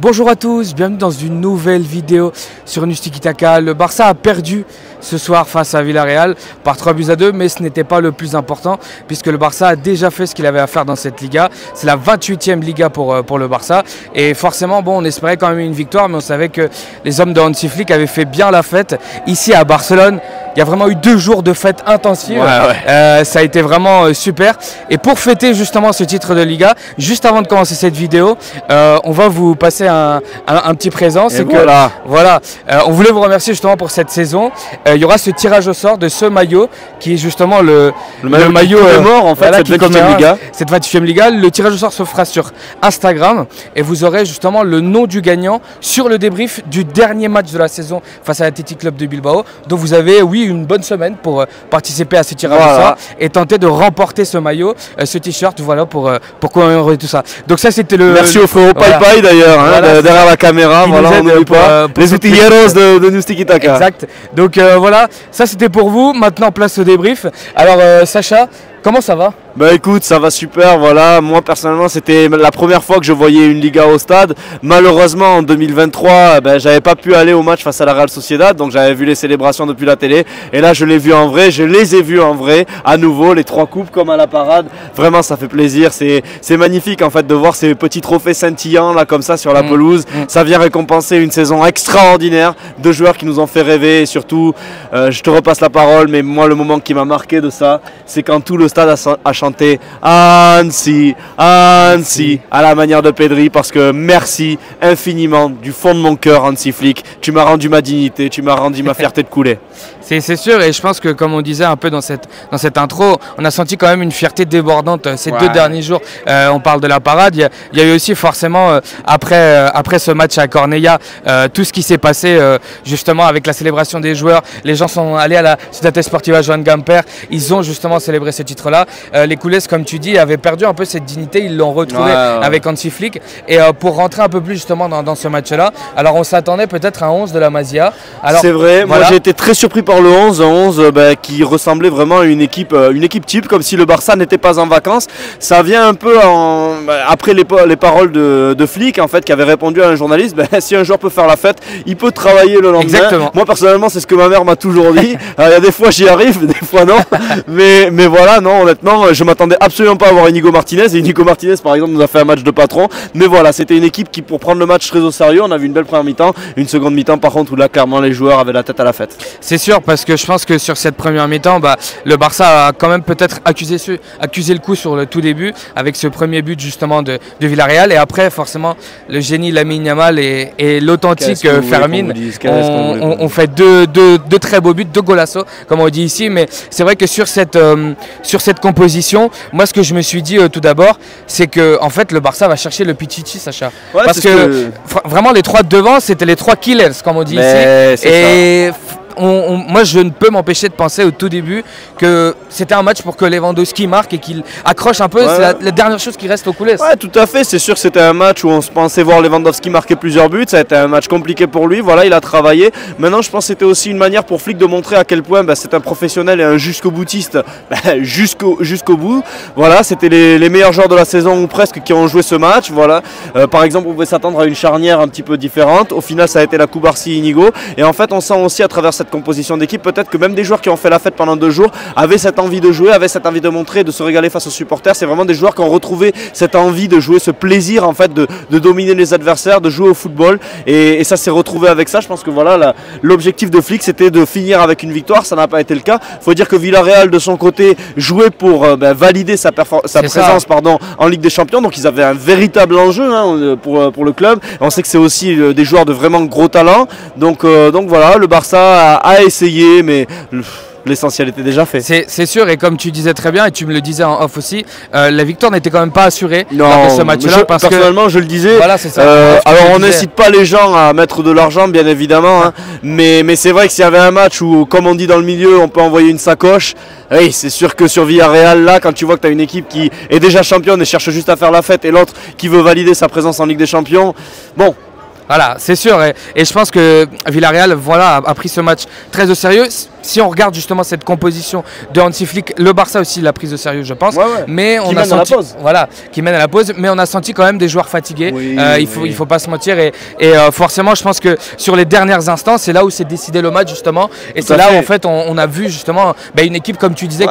Bonjour à tous, bienvenue dans une nouvelle vidéo sur News Tiki Taka. Le Barça a perdu ce soir face à Villarreal par 3-2, mais ce n'était pas le plus important puisque le Barça a déjà fait ce qu'il avait à faire dans cette Liga. C'est la 28e Liga pour le Barça et forcément bon, on espérait quand même une victoire, mais on savait que les hommes de Hansi Flick avaient fait bien la fête ici à Barcelone. Il y a vraiment eu 2 jours de fête intensive, ça a été vraiment super. Et pour fêter justement ce titre de Liga, juste avant de commencer cette vidéo, on va vous passer un petit présent. C'est que voilà, on voulait vous remercier justement pour cette saison. Il y aura ce tirage au sort de ce maillot qui est justement le maillot mort en fait, voilà, cette 28e Liga. Cette 28e Liga. Le tirage au sort se fera sur Instagram et vous aurez justement le nom du gagnant sur le débrief du dernier match de la saison face à l'Athletic Club de Bilbao. Donc vous avez une bonne semaine pour participer à ce tirage au sort et tenter de remporter ce maillot, ce t-shirt, voilà, pour commémorer tout ça. Donc ça c'était le... Merci au frérot Pai d'ailleurs, hein, derrière la caméra, voilà, on n'oublie pas. Les outilleros de News Tiki Taka. Exact. Donc voilà, ça c'était pour vous. Maintenant place au débrief. Alors Sacha, comment ça va ? Bah écoute, ça va super, voilà. Moi personnellement c'était la première fois que je voyais une Liga au stade. Malheureusement en 2023 j'avais pas pu aller au match face à la Real Sociedad, donc j'avais vu les célébrations depuis la télé. Et là je l'ai vu en vrai, je les ai vus en vrai, à nouveau, les 3 coupes comme à la parade. Vraiment ça fait plaisir, c'est magnifique en fait de voir ces petits trophées scintillants là comme ça sur la pelouse. Ça vient récompenser une saison extraordinaire de joueurs qui nous ont fait rêver. Et surtout, je te repasse la parole, mais moi le moment qui m'a marqué de ça, c'est quand tout le stade a chanter Hansi, Hansi à la manière de Pedri, parce que merci infiniment du fond de mon cœur Hansi Flick, tu m'as rendu ma dignité, tu m'as rendu ma fierté de couler. C'est sûr, et je pense que comme on disait un peu dans cette intro, on a senti quand même une fierté débordante ces 2 derniers jours. On parle de la parade, il y a eu aussi forcément après ce match à Cornellà, tout ce qui s'est passé justement avec la célébration des joueurs. Les gens sont allés à la Ciutat Sportiva Joan Gamper, ils ont justement célébré ce titre-là. Les Culés, comme tu dis, avaient perdu un peu cette dignité, ils l'ont retrouvée avec Hansi Flick. Et pour rentrer un peu plus justement dans ce match-là, alors on s'attendait peut-être à un 11 de la Masia. C'est vrai, voilà. Moi j'ai été très surpris par le 11, un 11 qui ressemblait vraiment à une équipe type, comme si le Barça n'était pas en vacances. Ça vient un peu après les paroles de Flick en fait, qui avait répondu à un journaliste, si un joueur peut faire la fête, il peut travailler le lendemain. Exactement. Moi personnellement c'est ce que ma mère m'a toujours dit. Il y a des fois j'y arrive, des fois non. mais voilà, non, honnêtement je m'attendais absolument pas à voir Inigo Martinez. Et Inigo Martinez par exemple nous a fait un match de patron. Mais voilà, c'était une équipe qui, pour prendre le match très au sérieux, on a vu une belle première mi-temps, une seconde mi-temps par contre où là clairement les joueurs avaient la tête à la fête. C'est sûr, parce que je pense que sur cette première mi-temps, le Barça a quand même peut-être accusé le coup sur le tout début avec ce premier but justement de Villarreal, et après forcément le génie Lamine Yamal et l'authentique Fermin ont fait deux très beaux buts, 2 golassos comme on dit ici. Mais c'est vrai que sur cette composition, moi ce que je me suis dit tout d'abord, c'est que en fait le Barça va chercher le Pichichi, Sacha, parce que vraiment les 3 de devant c'était les 3 killers comme on dit ici, et moi je ne peux m'empêcher de penser au tout début que c'était un match pour que Lewandowski marque et qu'il accroche un peu. C'est la dernière chose qui reste aux coulisses. Ouais, tout à fait, c'est sûr que c'était un match où on se pensait voir Lewandowski marquer plusieurs buts. Ça a été un match compliqué pour lui, voilà, il a travaillé. Maintenant je pense que c'était aussi une manière pour Flick de montrer à quel point c'est un professionnel et un jusqu'au boutiste, jusqu'au bout. Voilà, c'était les meilleurs joueurs de la saison ou presque qui ont joué ce match. Voilà. Par exemple on pouvait s'attendre à une charnière un petit peu différente. Au final ça a été la Cubarsí-Inigo, et en fait on sent aussi à travers cette composition d'équipe, peut-être que même des joueurs qui ont fait la fête pendant 2 jours avaient cette envie de jouer, avaient cette envie de montrer, de se régaler face aux supporters. C'est vraiment des joueurs qui ont retrouvé cette envie de jouer, ce plaisir en fait de dominer les adversaires, de jouer au football, et ça s'est retrouvé avec ça. Je pense que voilà, l'objectif de Flick c'était de finir avec une victoire, ça n'a pas été le cas. Il faut dire que Villarreal de son côté jouait pour valider sa présence en Ligue des Champions, donc ils avaient un véritable enjeu pour le club. On sait que c'est aussi des joueurs de vraiment gros talent, donc voilà, le Barça a essayé, mais l'essentiel était déjà fait. C'est sûr, et comme tu disais très bien, et tu me le disais en off aussi, la victoire n'était quand même pas assurée lors de ce match-là. Personnellement, je le disais. Voilà, c'est ça. Alors, on n'incite pas les gens à mettre de l'argent, bien évidemment, mais c'est vrai que s'il y avait un match où, comme on dit dans le milieu, on peut envoyer une sacoche, oui, c'est sûr que sur Villarreal, là, quand tu vois que tu as une équipe qui est déjà championne et cherche juste à faire la fête, et l'autre qui veut valider sa présence en Ligue des Champions, bon. Voilà, c'est sûr, et je pense que Villarreal a pris ce match très au sérieux. si on regarde justement cette composition de Hansi Flick, le Barça aussi l'a prise au sérieux, je pense. Mais on a senti, voilà, qui mène à la pause. Mais on a senti quand même des joueurs fatigués. Il faut pas se mentir. Et forcément, je pense que sur les derniers instants, c'est là où s'est décidé le match justement. Et c'est là où en fait on a vu justement une équipe, comme tu disais,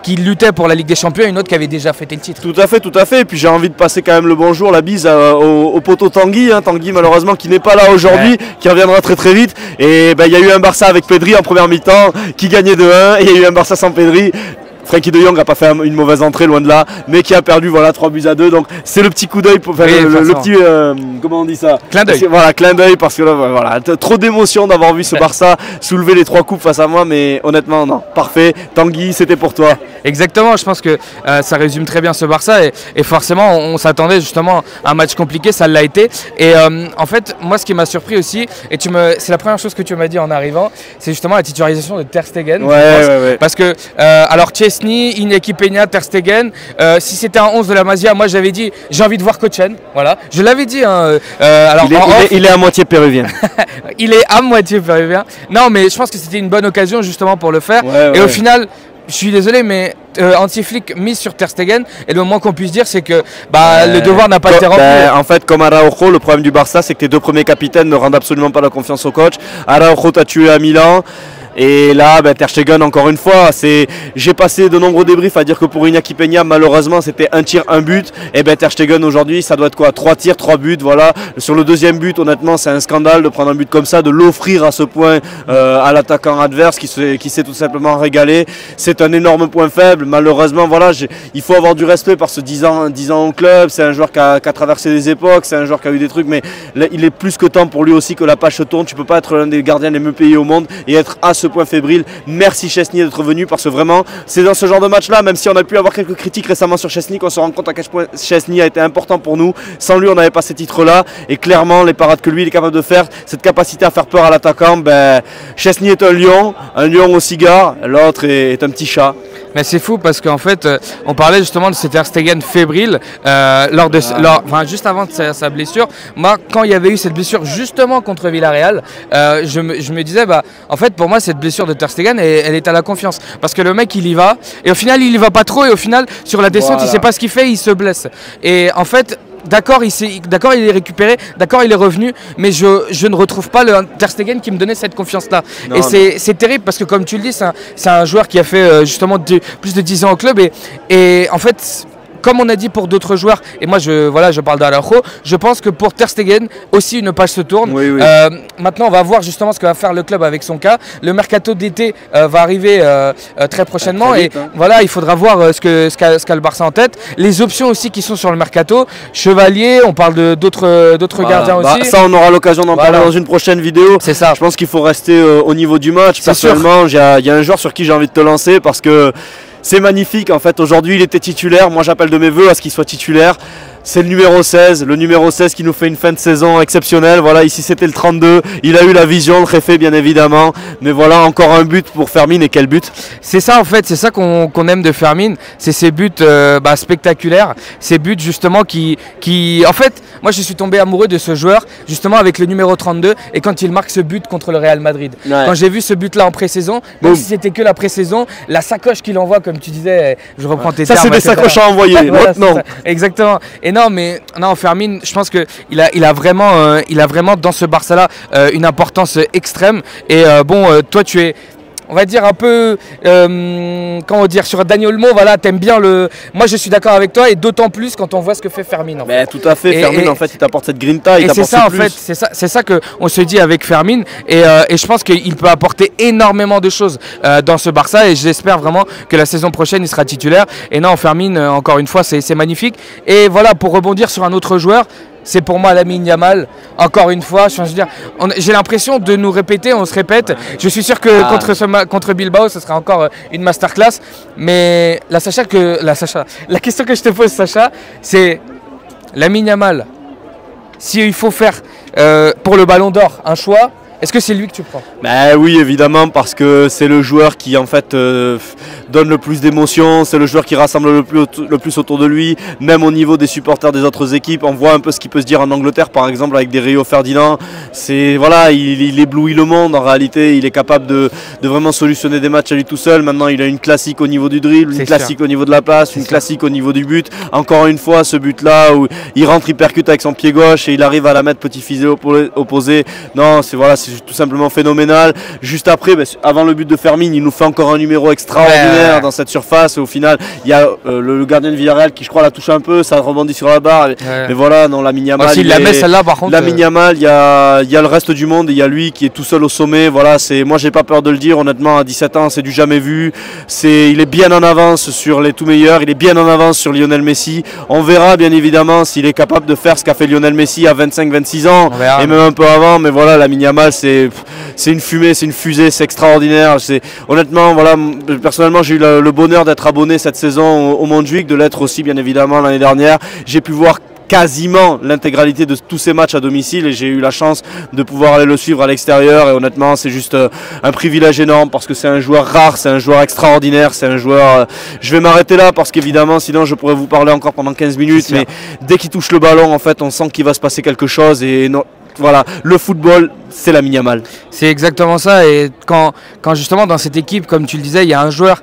qui luttait pour la Ligue des Champions, et une autre qui avait déjà fêté le titre. Tout à fait. Et puis j'ai envie de passer quand même le bonjour, la bise au poteau Tanguy. Tanguy malheureusement qui n'est pas là aujourd'hui, qui reviendra très très vite. Et il y a eu un Barça avec Pedri en première mi-temps qui gagnait 2-1, et il y a eu un Barça sans Pedri. Frenkie de Jong n'a pas fait une mauvaise entrée, loin de là, mais qui a perdu 3-2. Donc c'est le petit coup d'œil, le petit, comment on dit ça, clin d'œil. Voilà, clin d'œil, parce que là, voilà, trop d'émotion d'avoir vu ce Barça soulever les 3 coupes face à moi, mais honnêtement, non, parfait. Tanguy, c'était pour toi. Exactement, je pense que ça résume très bien ce Barça, et forcément, on s'attendait justement à un match compliqué, ça l'a été. Et en fait, moi, ce qui m'a surpris aussi, et c'est la première chose que tu m'as dit en arrivant, c'est justement la titularisation de Ter Stegen. Parce que, alors, Chesney, Iñaki Peña, Ter Stegen. Si c'était un 11 de la Masia, moi j'avais dit j'ai envie de voir Kochen. Voilà, je l'avais dit. Alors, il est à moitié péruvien. Il est à moitié péruvien. Non, mais je pense que c'était une bonne occasion justement pour le faire. Au final, je suis désolé, mais Hansi Flick mise sur Ter Stegen, et le moins qu'on puisse dire, c'est que le devoir n'a pas été rempli. En fait, comme Araujo, le problème du Barça, c'est que tes 2 premiers capitaines ne rendent absolument pas la confiance au coach. Araujo t'a tué à Milan. Et là, Ter Stegen, encore une fois, j'ai passé de nombreux débriefs à dire que pour Iñaki Peña, malheureusement, c'était 1 tir, 1 but. Et Ter Stegen, aujourd'hui, ça doit être quoi, 3 tirs, 3 buts, voilà. Sur le 2e but, honnêtement, c'est un scandale de prendre un but comme ça, de l'offrir à ce point à l'attaquant adverse qui s'est tout simplement régalé. C'est un énorme point faible. Malheureusement, voilà, il faut avoir du respect par ce 10 ans au club. C'est un joueur qui a traversé des époques, c'est un joueur qui a eu des trucs, mais là, il est plus que temps pour lui aussi que la page se tourne. Tu peux pas être l'un des gardiens les mieux payés au monde et être à ce point fébrile. Merci Szczęsny d'être venu, parce que vraiment c'est dans ce genre de match là, même si on a pu avoir quelques critiques récemment sur Szczęsny, qu'on se rend compte à quel point Szczęsny a été important pour nous. Sans lui on n'avait pas ces titres là, et clairement les parades que lui il est capable de faire, cette capacité à faire peur à l'attaquant, Szczęsny est un lion au cigare, l'autre est un petit chat. Mais c'est fou parce qu'en fait, on parlait justement de ce Ter Stegen fébrile juste avant sa blessure. Moi, quand il y avait eu cette blessure justement contre Villarreal, je me disais, en fait, pour moi, cette blessure de Ter Stegen, elle est à la confiance. Parce que le mec, il y va, et au final, il y va pas trop, et au final, sur la descente, il sait pas ce qu'il fait, il se blesse. Et en fait, d'accord, il est récupéré, d'accord, il est revenu, mais je ne retrouve pas le Ter Stegen qui me donnait cette confiance-là. Et c'est terrible parce que, comme tu le dis, c'est un joueur qui a fait justement plus de 10 ans au club, et en fait, comme on a dit pour d'autres joueurs, et moi je parle d'Araujo, je pense que pour Ter Stegen aussi une page se tourne. Maintenant on va voir justement ce que va faire le club avec son cas. Le mercato d'été va arriver très prochainement, très vite, et voilà, il faudra voir ce qu'a le Barça en tête. Les options aussi qui sont sur le mercato, Chevalier, on parle d'autres gardiens aussi. Ça on aura l'occasion d'en parler dans une prochaine vidéo. C'est ça. Je pense qu'il faut rester au niveau du match. Personnellement, il y a un joueur sur qui j'ai envie de te lancer, parce que c'est magnifique en fait. Aujourd'hui il était titulaire, moi j'appelle de mes voeux à ce qu'il soit titulaire. C'est le numéro 16 qui nous fait une fin de saison exceptionnelle. Voilà, ici c'était le 32, il a eu la vision, le réfait bien évidemment. Mais voilà, encore un but pour Fermin, et quel but! C'est ça en fait, c'est ça qu'on aime de Fermin, c'est ces buts spectaculaires, ces buts justement qui... En fait, moi je suis tombé amoureux de ce joueur justement avec le numéro 32, et quand il marque ce but contre le Real Madrid. Quand j'ai vu ce but là en pré-saison, même si c'était que la pré-saison, la sacoche qu'il envoie, comme tu disais, je reprends tes termes. Ça c'est des sacoches à envoyer, non. Exactement. Et non, Fermin, je pense qu'il a vraiment dans ce Barça-là une importance extrême. Et toi tu es, on va dire un peu, comment dire, sur Dani Olmo, voilà, t'aimes bien le... Moi je suis d'accord avec toi, et d'autant plus quand on voit ce que fait Fermin. Tout à fait, Fermin en fait il t'apporte cette grinta, il t'apporte en fait, c'est ça qu'on se dit avec Fermin, et je pense qu'il peut apporter énormément de choses dans ce Barça, et j'espère vraiment que la saison prochaine il sera titulaire. Et non, Fermin, encore une fois, c'est magnifique. Et voilà, pour rebondir sur un autre joueur, c'est pour moi Lamine Yamal, encore une fois. J'ai l'impression de nous répéter, on se répète. Je suis sûr que contre Bilbao, ce sera encore une masterclass. Mais la question que je te pose, Sacha, c'est Lamine Yamal, s'il faut faire pour le Ballon d'Or un choix, Est-ce que c'est lui que tu prends? Oui, évidemment, parce que c'est le joueur qui en fait donne le plus d'émotions, c'est le joueur qui rassemble le plus autour de lui, même au niveau des supporters des autres équipes. On voit un peu ce qui peut se dire en Angleterre, par exemple, avec des Rio Ferdinand. Voilà, il éblouit le monde en réalité, il est capable de vraiment solutionner des matchs à lui tout seul. Maintenant, il a une classique au niveau du dribble, une classique au niveau de la passe, une classique au niveau du but. Encore une fois, ce but-là où il rentre, il percute avec son pied gauche et il arrive à la mettre petit filet opposé. Non, c'est tout simplement phénoménal. Juste après, avant le but de Fermin, il nous fait encore un numéro extraordinaire dans cette surface. Et au final, il y a le gardien de Villarreal qui, je crois, l'a touché un peu, ça rebondit sur la barre. Mais voilà, non, Lamine Yamal. Il la met celle-là, par contre. Lamine Yamal, il y a le reste du monde et il y a lui qui est tout seul au sommet. Voilà, moi, j'ai pas peur de le dire. Honnêtement, à 17 ans, c'est du jamais vu. Il est bien en avance sur les tout meilleurs. Il est bien en avance sur Lionel Messi. On verra, bien évidemment, s'il est capable de faire ce qu'a fait Lionel Messi à 25-26 ans et même un peu avant. Mais voilà, Lamine Yamal, c'est une fumée, c'est une fusée, c'est extraordinaire. Honnêtement, voilà, personnellement, j'ai eu le bonheur d'être abonné cette saison au Montjuïc, de l'être aussi, bien évidemment, l'année dernière. J'ai pu voir quasiment l'intégralité de tous ces matchs à domicile et j'ai eu la chance de pouvoir aller le suivre à l'extérieur et honnêtement c'est juste un privilège énorme parce que c'est un joueur rare, c'est un joueur extraordinaire, c'est un joueur... Je vais m'arrêter là parce qu'évidemment sinon je pourrais vous parler encore pendant 15 minutes mais dès qu'il touche le ballon en fait on sent qu'il va se passer quelque chose et voilà, le football c'est Lamine Yamal. C'est exactement ça et quand justement dans cette équipe comme tu le disais il y a un joueur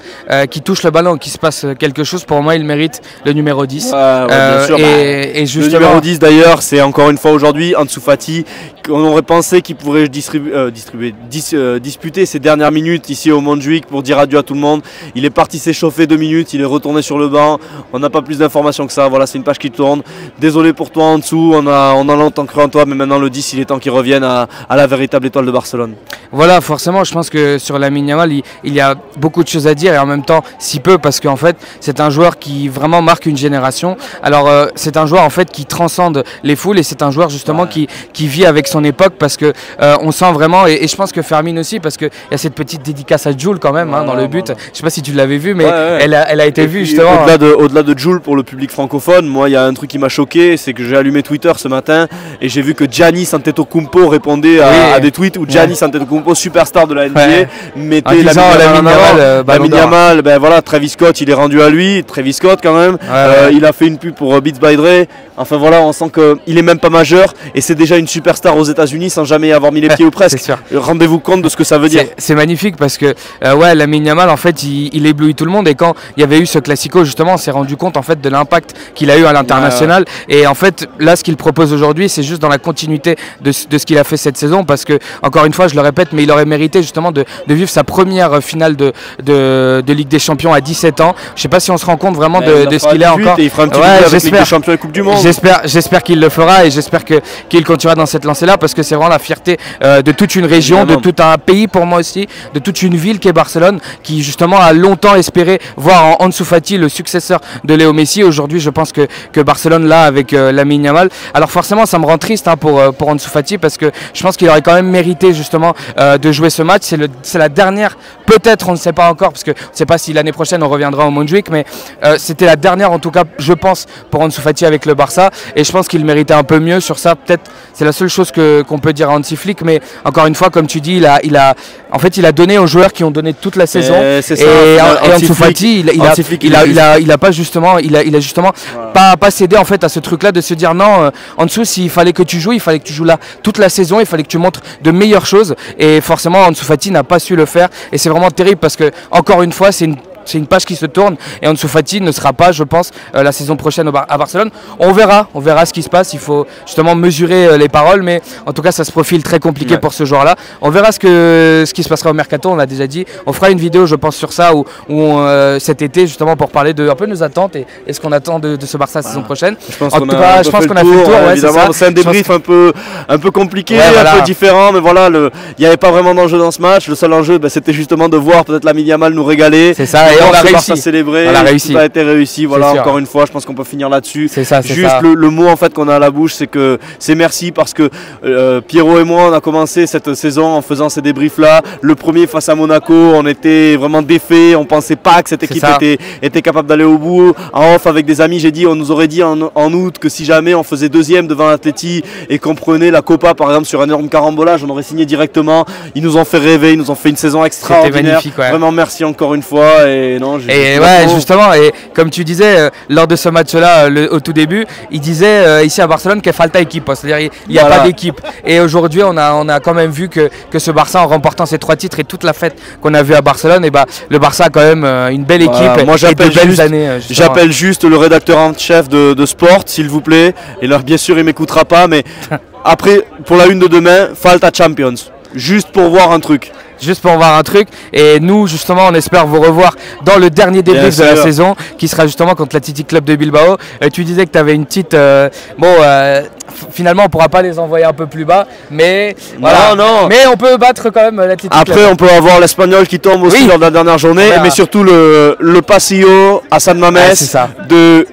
qui touche le ballon, qui se passe quelque chose, pour moi il mérite le numéro 10. Bien sûr, et justement... Le numéro 10 d'ailleurs c'est encore une fois aujourd'hui Ansu Fati. On aurait pensé qu'il pourrait disputer ses dernières minutes ici au Montjuïc pour dire adieu à tout le monde. Il est parti s'échauffer 2 minutes, il est retourné sur le banc. On n'a pas plus d'informations que ça, voilà c'est une page qui tourne. Désolé pour toi en dessous, on a longtemps cru en toi mais maintenant le 10 il est temps qu'il revienne à la véritable étoile de Barcelone. Voilà, forcément, je pense que sur Lamine Yamal, il y a beaucoup de choses à dire et en même temps si peu parce qu'en fait c'est un joueur qui vraiment marque une génération. Alors c'est un joueur en fait qui transcende les foules et c'est un joueur justement qui vit avec son époque parce que on sent vraiment et je pense que Fermin aussi parce qu'il y a cette petite dédicace à Jules quand même dans le but. Je sais pas si tu l'avais vu mais elle a été vue justement. Au-delà de Jules pour le public francophone, moi il y a un truc qui m'a choqué, c'est que j'ai allumé Twitter ce matin et j'ai vu que Giannis Antetokounmpo répondait à des tweets où Giannis Antetokounmpo, superstar de la NBA, mettait Lamine Yamal, voilà, Travis Scott il est rendu à lui, Travis Scott quand même, il a fait une pub pour Beats by Dre, enfin voilà on sent qu'il est même pas majeur et c'est déjà une superstar aux États-Unis sans jamais y avoir mis les pieds ou presque. Rendez-vous compte de ce que ça veut dire. C'est magnifique parce que Lamine Yamal en fait il éblouit tout le monde et quand il y avait eu ce classico justement on s'est rendu compte en fait de l'impact qu'il a eu à l'international et en fait là ce qu'il propose aujourd'hui c'est juste dans la continuité de ce qu'il a fait cette saison parce que encore une fois je le répète mais il aurait mérité justement de vivre sa première finale de Ligue des Champions à 17 ans. Je sais pas si on se rend compte vraiment de ce qu'il est encore. Et il fera un petit peu avec Ligue des Champions et Coupe du Monde. J'espère qu'il le fera et j'espère qu'il continuera dans cette lancée là parce que c'est vraiment la fierté de toute une région, de tout un pays pour moi aussi, de toute une ville qui est Barcelone qui justement a longtemps espéré voir en Ansu Fati le successeur de Léo Messi. Aujourd'hui je pense que Barcelone là avec Lamine Yamal. Alors forcément ça me rend triste pour Ansu Fati parce que je pense qu'il aurait quand même mérité justement de jouer ce match. C'est la dernière, peut-être on ne sait pas encore parce que on ne sait pas si l'année prochaine on reviendra au Montjuïc mais c'était la dernière en tout cas je pense pour Ansu Fati avec le Barça et je pense qu'il méritait un peu mieux sur ça. Peut-être c'est la seule chose qu'on peut dire à Hansi Flick mais encore une fois comme tu dis il a donné aux joueurs qui ont donné toute la saison et Ansu Fati il a justement pas cédé en fait à ce truc là de se dire non Ansu s'il fallait que tu joues il fallait que tu joues là toute la saison, il fallait que tu montres de meilleures choses et forcément Ansu Fati n'a pas su le faire et c'est vraiment terrible parce que encore une fois c'est une page qui se tourne et Ansu Fati ne sera pas, je pense, la saison prochaine à Barcelone. On verra ce qui se passe. Il faut justement mesurer les paroles, mais en tout cas, ça se profile très compliqué pour ce joueur-là. On verra ce qui se passera au mercato. On l'a déjà dit. On fera une vidéo, je pense, sur ça où cet été, justement, pour parler de un peu nos attentes et ce qu'on attend de ce Barça la saison prochaine. Je pense qu'on a fait le tour. Évidemment, c'est un débrief un peu compliqué, un peu différent, mais voilà, il n'y avait pas vraiment d'enjeu dans ce match. Le seul enjeu, c'était justement de voir peut-être Lamine Yamal nous régaler. C'est ça. et on a réussi. À célébrer, on a réussi. Tout a été réussi. Voilà, sûr. encore une fois, je pense qu'on peut finir là-dessus. C'est ça, c'est juste ça. Le mot en fait qu'on a à la bouche, c'est que c'est merci parce que Pierrot et moi, on a commencé cette saison en faisant ces débriefs-là. Le premier face à Monaco, on était vraiment défaits. On pensait pas que cette équipe était capable d'aller au bout. En off avec des amis, j'ai dit, on nous aurait dit en août que si jamais on faisait deuxième devant l'Atleti et qu'on prenait la Copa par exemple sur un énorme carambolage, on aurait signé directement. Ils nous ont fait rêver, ils nous ont fait une saison extraordinaire. Ouais. Vraiment merci encore une fois. Et non, ouais, justement, et comme tu disais lors de ce match-là, au tout début, il disait ici à Barcelone qu'il falta équipe, c'est-à-dire il n'y a pas d'équipe. Et aujourd'hui, on a quand même vu que ce Barça, en remportant ces 3 titres et toute la fête qu'on a vue à Barcelone, et le Barça a quand même une belle équipe. Moi, et de belles années. J'appelle juste le rédacteur en chef de Sport, s'il vous plaît. Et là, bien sûr, il m'écoutera pas, mais après, pour la une de demain, falta Champions. Juste pour voir un truc. Juste pour voir un truc, et nous justement on espère vous revoir dans le dernier débrief de la saison qui sera justement contre l'Athletic Club de Bilbao. Tu disais que tu avais une petite finalement on pourra pas les envoyer un peu plus bas, mais voilà. Non. Mais on peut battre quand même l'Athletic Club. Après on peut avoir l'Espagnol qui tombe aussi lors de la dernière journée, mais surtout le pasillo à San Mamés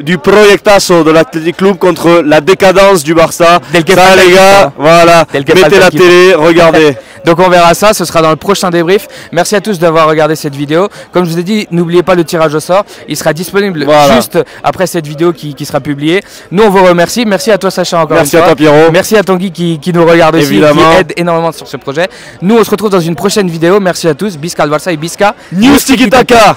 du proyectazo de l'Athletic Club contre la décadence du Barça. Ça les gars, voilà, mettez la télé, regardez. Donc on verra ça, ce sera dans le prochain débrief. Merci à tous d'avoir regardé cette vidéo. Comme je vous ai dit, n'oubliez pas le tirage au sort. Il sera disponible juste après cette vidéo qui sera publiée. Nous on vous remercie. Merci à toi Sacha encore une fois. Merci à toi Pierrot. Merci à Tanguy qui nous regarde aussi, qui aide énormément sur ce projet. Nous on se retrouve dans une prochaine vidéo. Merci à tous. Bisca al Barça et Bisca News Tiki Taka.